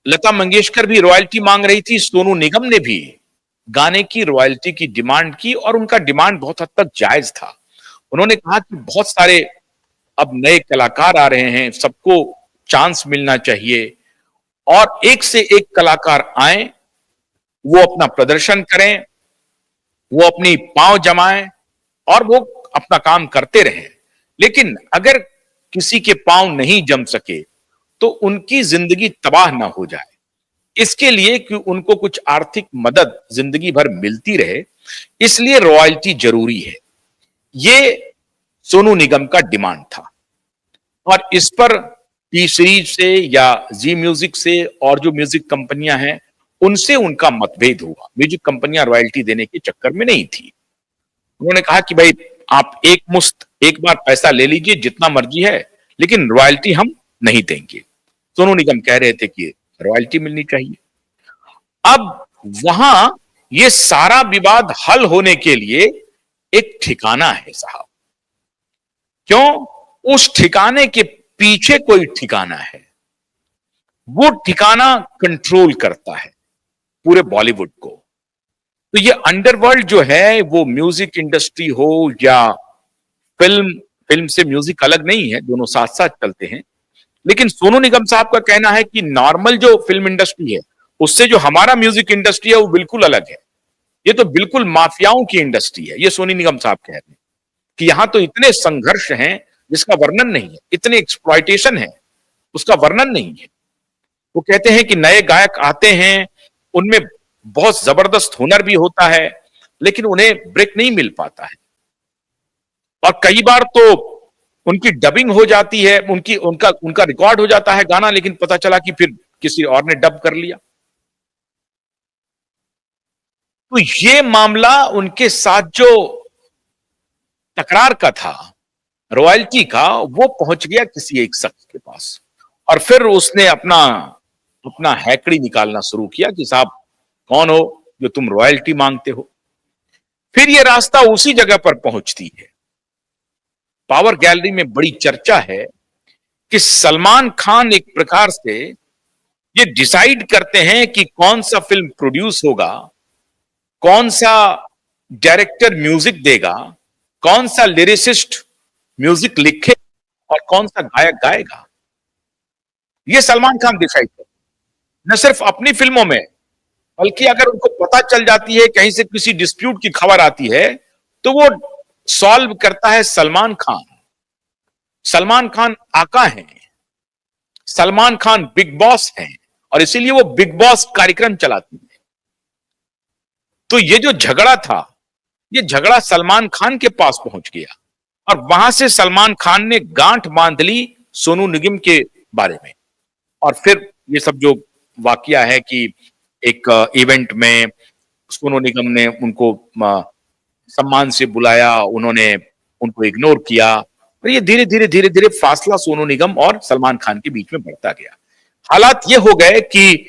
लता मंगेशकर भी रॉयल्टी मांग रही थी, सोनू निगम ने भी गाने की रॉयल्टी की डिमांड की और उनका डिमांड बहुत हद तक जायज था। उन्होंने कहा कि बहुत सारे अब नए कलाकार आ रहे हैं, सबको चांस मिलना चाहिए और एक से एक कलाकार आए, वो अपना प्रदर्शन करें, वो अपनी पांव जमाएं और वो अपना काम करते रहें। लेकिन अगर किसी के पांव नहीं जम सके तो उनकी जिंदगी तबाह ना हो जाए, इसके लिए कि उनको कुछ आर्थिक मदद जिंदगी भर मिलती रहे, इसलिए रॉयल्टी जरूरी है। ये सोनू निगम का डिमांड था और इस पर टी सीरीज से या जी म्यूजिक से और जो म्यूजिक कंपनियां हैं उनसे उनका मतभेद हुआ। म्यूजिक कंपनियां रॉयल्टी देने के चक्कर में नहीं थी। उन्होंने कहा कि भाई आप एक मुश्त एक बार पैसा ले लीजिए जितना मर्जी है, लेकिन रॉयल्टी हम नहीं देंगे। सोनू निगम कह रहे थे कि रॉयल्टी मिलनी चाहिए। अब वहां ये सारा विवाद हल होने के लिए एक ठिकाना है साहब। क्यों? उस ठिकाने के पीछे कोई ठिकाना है, वो ठिकाना कंट्रोल करता है पूरे बॉलीवुड को। तो ये अंडरवर्ल्ड जो है, वो म्यूजिक इंडस्ट्री हो या फिल्म से म्यूजिक अलग नहीं है, दोनों साथ साथ चलते हैं। लेकिन सोनू निगम साहब का कहना है कि नॉर्मल जो फिल्म इंडस्ट्री है उससे जो हमारा म्यूजिक इंडस्ट्री है वो बिल्कुल अलग है। ये तो बिल्कुल माफियाओं की इंडस्ट्री है, ये सोनू निगम साहब कह रहे हैं कि यहां तो इतने संघर्ष हैं जिसका वर्णन नहीं है, इतने एक्सप्लॉयटेशन है उसका वर्णन नहीं है। वो कहते हैं कि नए गायक आते हैं, उनमें बहुत जबरदस्त हुनर भी होता है, लेकिन उन्हें ब्रेक नहीं मिल पाता है और कई बार तो उनकी डबिंग हो जाती है, उनका रिकॉर्ड हो जाता है गाना, लेकिन पता चला कि फिर किसी और ने डब कर लिया। तो ये मामला उनके साथ जो तकरार का था, रॉयल्टी का, वो पहुंच गया किसी एक शख्स के पास और फिर उसने अपना अपना हैकड़ी निकालना शुरू किया कि साहब कौन हो जो तुम रॉयल्टी मांगते हो। फिर ये रास्ता उसी जगह पर पहुंचती है। पावर गैलरी में बड़ी चर्चा है कि सलमान खान एक प्रकार से ये डिसाइड करते हैं कि कौन सा फिल्म प्रोड्यूस होगा, कौन सा डायरेक्टर म्यूजिक देगा, कौन सा लिरिसिस्ट म्यूजिक लिखे और कौन सा गायक गाएगा। ये सलमान खान डिसाइड करते, न सिर्फ अपनी फिल्मों में, बल्कि अगर उनको पता चल जाती है कहीं से किसी डिस्प्यूट की खबर आती है तो वो सॉल्व करता है सलमान खान। सलमान खान आका हैं, सलमान खान बिग बॉस हैं और इसीलिए वो बिग बॉस कार्यक्रम चलाती है। तो ये जो झगड़ा था, ये झगड़ा सलमान खान के पास पहुंच गया और वहां से सलमान खान ने गांठ बांध ली सोनू निगम के बारे में। और फिर ये सब जो वाकया है कि एक इवेंट में सोनू निगम ने उनको सम्मान से बुलाया, उन्होंने उनको इग्नोर किया और ये धीरे धीरे धीरे धीरे फासला सोनू निगम और सलमान खान के बीच में बढ़ता गया। हालात ये हो गए कि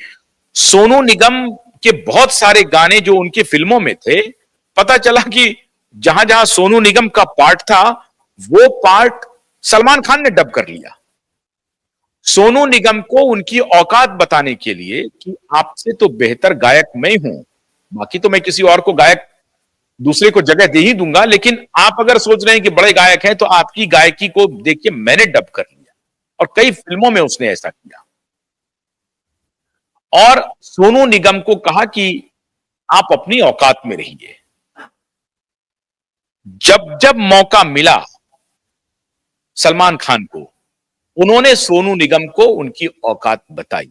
सोनू निगम के बहुत सारे गाने जो उनकी फिल्मों में थे, पता चला कि जहां जहां सोनू निगम का पार्ट था वो पार्ट सलमान खान ने डब कर लिया। सोनू निगम को उनकी औकात बताने के लिए कि आपसे तो बेहतर गायक मैं हूं, बाकी तो मैं किसी और को गायक दूसरे को जगह दे ही दूंगा, लेकिन आप अगर सोच रहे हैं कि बड़े गायक हैं तो आपकी गायकी को देखिए मैंने डब कर लिया। और कई फिल्मों में उसने ऐसा किया और सोनू निगम को कहा कि आप अपनी औकात में रहिए। जब जब मौका मिला सलमान खान को, उन्होंने सोनू निगम को उनकी औकात बताई।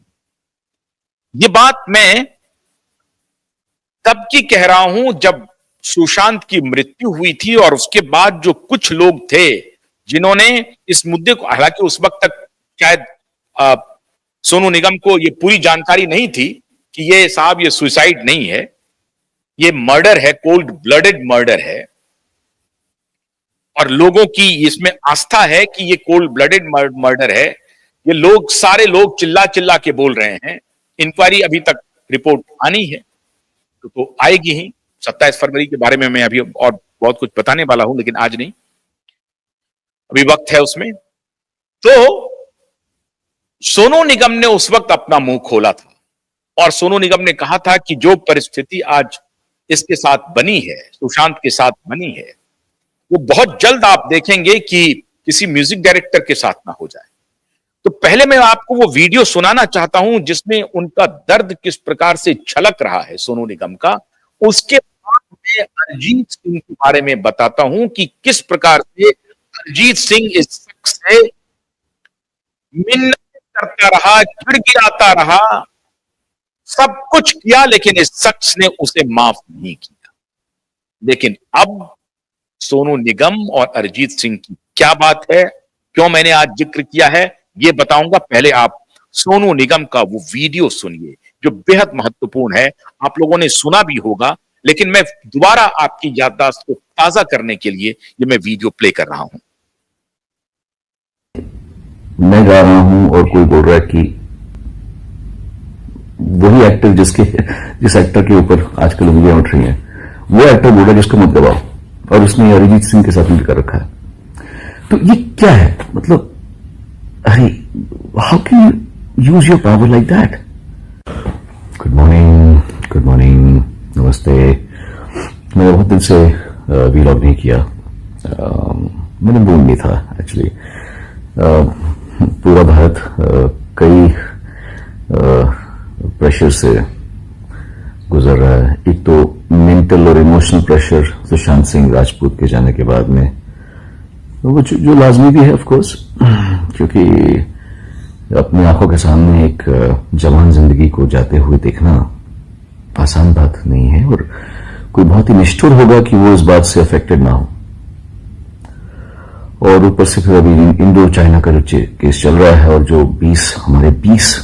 ये बात मैं तब की कह रहा हूं जब सुशांत की मृत्यु हुई थी और उसके बाद जो कुछ लोग थे जिन्होंने इस मुद्दे को, हालांकि उस वक्त तक शायद सोनू निगम को ये पूरी जानकारी नहीं थी कि ये साहब ये सुसाइड नहीं है, ये मर्डर है, कोल्ड ब्लडेड मर्डर है और लोगों की इसमें आस्था है कि ये कोल्ड ब्लडेड मर्डर है। ये लोग, सारे लोग चिल्ला चिल्ला के बोल रहे हैं। इंक्वायरी अभी तक रिपोर्ट आनी है तो आएगी ही 27 फरवरी के बारे में मैं अभी और बहुत कुछ बताने वाला हूं, लेकिन आज नहीं, अभी वक्त है उसमें। तो सोनू निगम ने उस वक्त अपना मुंह खोला था और सोनू निगम ने कहा था कि जो परिस्थिति आज इसके साथ बनी है, सुशांत के साथ बनी है, वो बहुत जल्द आप देखेंगे कि किसी म्यूजिक डायरेक्टर के साथ ना हो जाए। तो पहले मैं आपको वो वीडियो सुनाना चाहता हूं जिसमें उनका दर्द किस प्रकार से छलक रहा है सोनू निगम का। उसके बाद मैं अरिजीत सिंह के बारे में बताता हूं कि किस प्रकार से अरिजीत सिंह इस शख्स से मिन्नत करता रहा, गिड़गिड़ाता रहा, सब कुछ किया, लेकिन इस शख्स ने उसे माफ नहीं किया। लेकिन अब सोनू निगम और अरिजीत सिंह की क्या बात है, क्यों मैंने आज जिक्र किया है, ये बताऊंगा। पहले आप सोनू निगम का वो वीडियो सुनिए जो बेहद महत्वपूर्ण है। आप लोगों ने सुना भी होगा, लेकिन मैं दोबारा आपकी याददाश्त को ताजा करने के लिए ये मैं वीडियो प्ले कर रहा हूं। मैं गा रहा हूं और कोई बोल रहा है कि वही एक्टर जिस एक्टर के ऊपर आजकल उंगलियां उठ रही हैं, वो एक्टर बोल रहा है जिसको मत दबाओ, और उसने अरिजीत सिंह के साथ मिलकर रखा है। तो ये क्या है? मतलब अरे, how can you use your power like that? Good morning, नमस्ते। मैंने बहुत दिन से वीलॉग नहीं किया। मैंने मूड नहीं था एक्चुअली। पूरा भारत कई प्रेशर से गुजर रहा है। एक तो मेंटल और इमोशनल प्रेशर सुशांत सिंह राजपूत के जाने के बाद में, वो जो लाजमी भी है ऑफ कोर्स, क्योंकि अपनी आंखों के सामने एक जवान जिंदगी को जाते हुए देखना आसान बात नहीं है, और कोई बहुत ही निष्ठुर होगा कि वो इस बात से अफेक्टेड ना हो। और ऊपर से फिर अभी इंडो चाइना का जो केस चल रहा है, और जो हमारे 20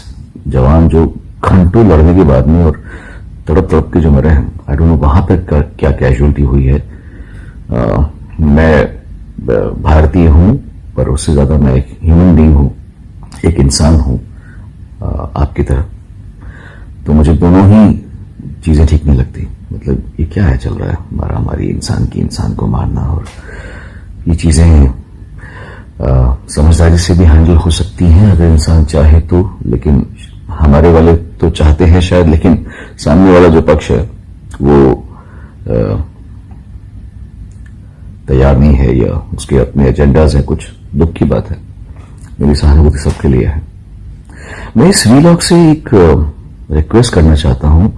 जवान जो घंटों लड़ने के बाद में और तड़प तड़प के जो मरे हैं, आई डोंट नो वहां पर क्या कैजुअलिटी हुई है। मैं भारतीय हूं, पर उससे ज्यादा मैं एक ह्यूमन बीइंग हूं, एक इंसान हूं आपकी तरह। तो मुझे दोनों ही चीजें ठीक नहीं लगती। मतलब ये क्या है चल रहा है, हमारी इंसान को मारना, और ये चीजें समझदारी से भी हैंडल हो सकती हैं अगर इंसान चाहे तो, लेकिन हमारे वाले तो चाहते हैं शायद, लेकिन सामने वाला जो पक्ष है वो तैयार नहीं है, या उसके अपने एजेंडाज हैं। कुछ दुख की बात है। मेरी सहानुभूति सबके लिए है। मैं इस वीलॉग से एक रिक्वेस्ट करना चाहता हूं,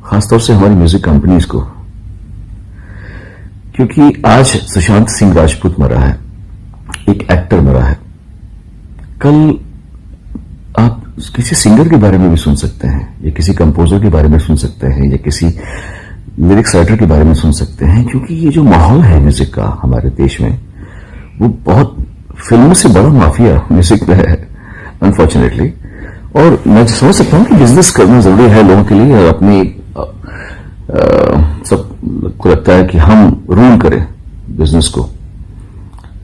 खासतौर से हमारी म्यूजिक कंपनीज को, क्योंकि आज सुशांत सिंह राजपूत मरा है, एक एक्टर मरा है। कल आप किसी सिंगर के बारे में भी सुन सकते हैं, या किसी कंपोजर के बारे में सुन सकते हैं, या किसी लिरिक्स राइटर के बारे में सुन सकते हैं, क्योंकि ये जो माहौल है म्यूजिक का हमारे देश में, वो बहुत फिल्मों से बड़ा माफिया म्यूजिक में है अनफॉर्चुनेटली। और मैं समझ सकता हूं कि बिजनेस करना जरूरी है लोगों के लिए, और अपनी सबको लगता है कि हम रूल करें बिजनेस को।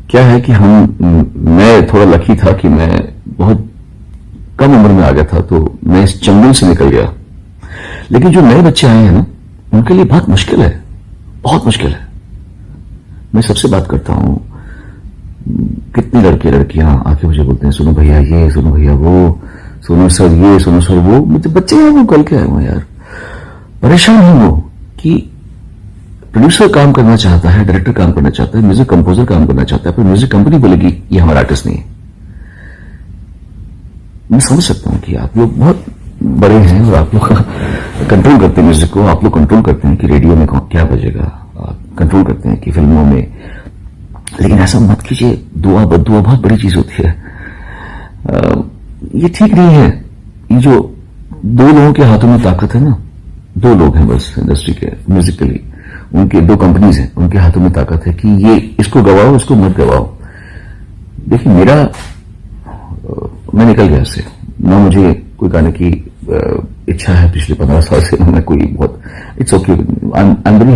क्या है कि मैं थोड़ा लकी था कि मैं बहुत कम उम्र में आ गया था, तो मैं इस जंगल से निकल गया। लेकिन जो नए बच्चे आए हैं ना, उनके लिए बहुत मुश्किल है, बहुत मुश्किल है। मैं सबसे बात करता हूं, कितनी लड़के लड़कियां आके मुझे बोलते हैं, सुनो भैया ये, सुनो भैया वो, सुनो सर ये, सुनो सर वो। मुझे बच्चे हैं वो, कल के आए हुए यार, परेशान हूं वो कि प्रोड्यूसर काम करना चाहता है, डायरेक्टर काम करना चाहता है, म्यूजिक कंपोजर काम करना चाहता है, पर म्यूजिक कंपनी बोलेगी ये हमारा आर्टिस्ट नहीं है। मैं समझ सकता हूं कि आप लोग बहुत बड़े हैं और आप लोग कंट्रोल करते हैं म्यूजिक को, आप लोग कंट्रोल करते हैं कि रेडियो में क्या बजेगा, कंट्रोल करते हैं कि फिल्मों में, लेकिन ऐसा मत कीजिए। दुआ बद्दुआ बहुत बड़ी चीज होती है। ये ठीक नहीं है। ये जो दो लोगों के हाथों में ताकत है ना, दो लोग हैं बस इंडस्ट्री के, म्यूजिकली उनके दो कंपनीज हैं, उनके हाथों में ताकत है कि ये इसको गवाओ, इसको मत गवाओ। देखिए मैं निकल गया इससे ना, मुझे कोई गाने की इच्छा है पिछले 15 साल से, मैं कोई बहुत, it's okay, I am very